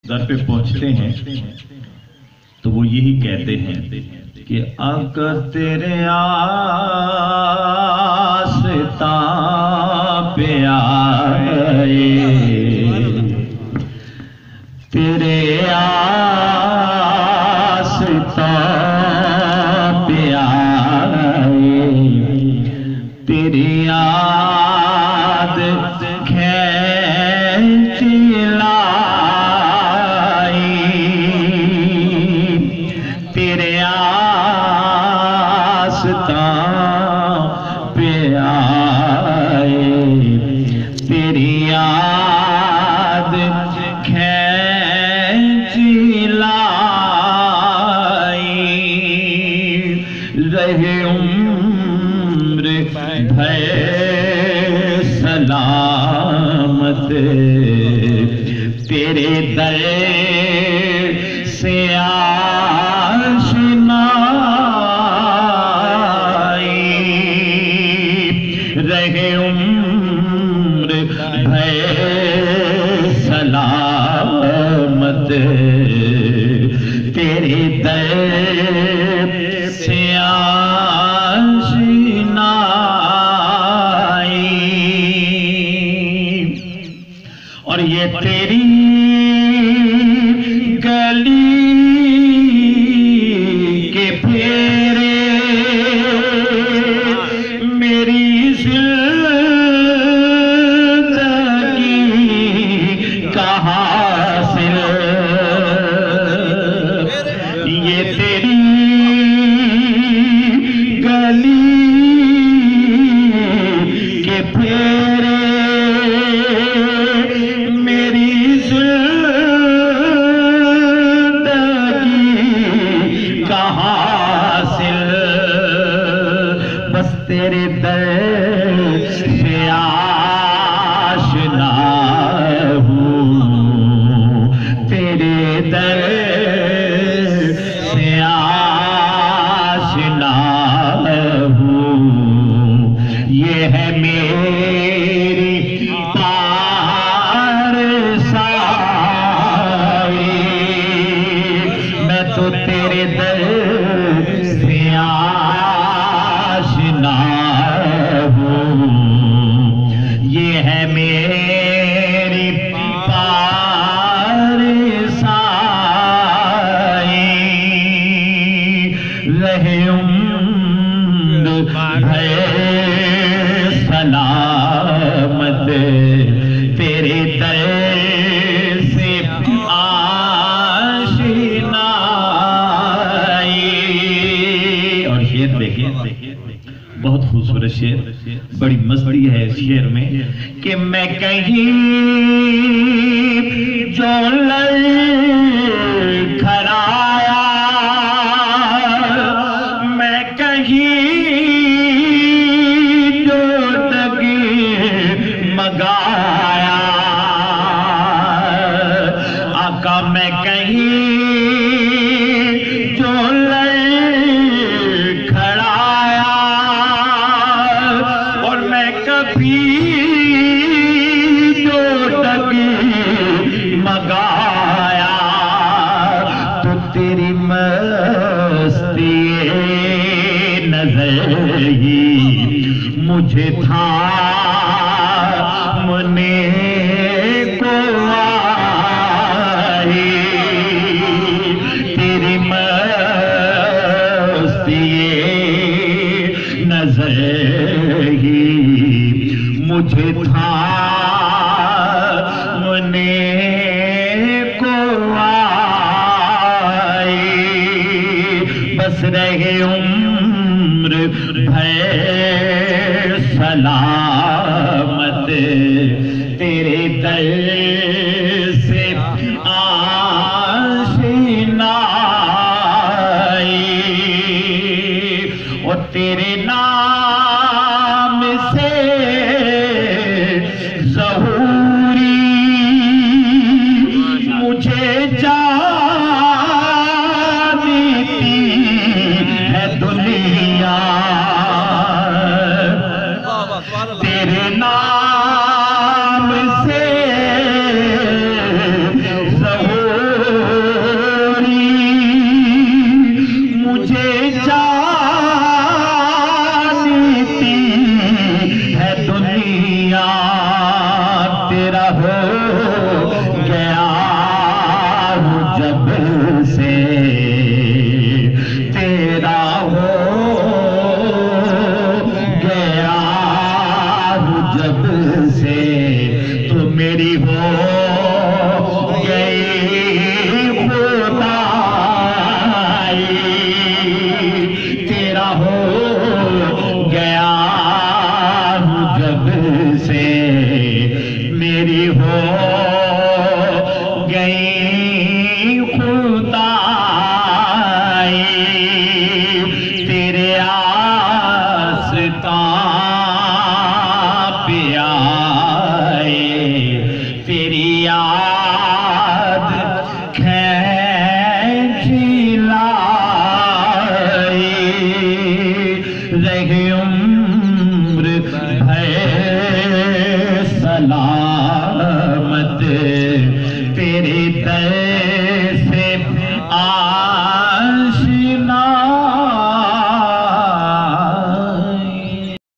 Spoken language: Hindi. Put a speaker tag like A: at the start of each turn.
A: दर पे पहुंचते हैं तो वो यही कहते हैं कि अगर तेरे आस्था पे आए, तेरे आस्था पे आए, तेरी याद खींच लाई, तेरे आस्था पे आए, तेरी याद खींच लाई, रहे उम्र भर सलामत तेरे दर से आशनाई, रहे उम्र भर सलामत तेरे दर से आशनाई। और ये तेरी गली के फेरे मेरी जिंदगी का हासिल, ये तेरी गली के फेरे मेरी जिंदगी का हासिल, बस तेरे दर से आशना हूँ, तेरे दर से आशना हूँ, ये है मेरी पारसाई, मैं तो तेरे दर से आशना हूँ, ये है मेरी पारसाई, रहे उम्र भर सलामत तेरे दर से आशनाई। और शेर देखिए, बहुत खूबसूरत शेर, बड़ी मस्ती है इस शेर में कि मैं कहीं जो लड़खड़ाया, मैं कहीं जो डगमगाया, आका मैं कहीं जो लड़खड़ाया, और मैं कभी जो डगमगाया, तो तेरी मस्ती नजर ही मुझे थामने को आई, तेरी मस्ती नजर ही मुझे थामने को आई, बस रहे उम्र भर सलामत तेरे दर से आशनाई, और तेरे नाम से ज़हूरी मुझे जानती है दुनिया, तेरे नाम से ज़हूरी तेरा हो गया हूँ जब से, मेरी हो गई खुदाई, तेरे आस्था पे आए, तेरी याद रहे उम्र भय सलाम।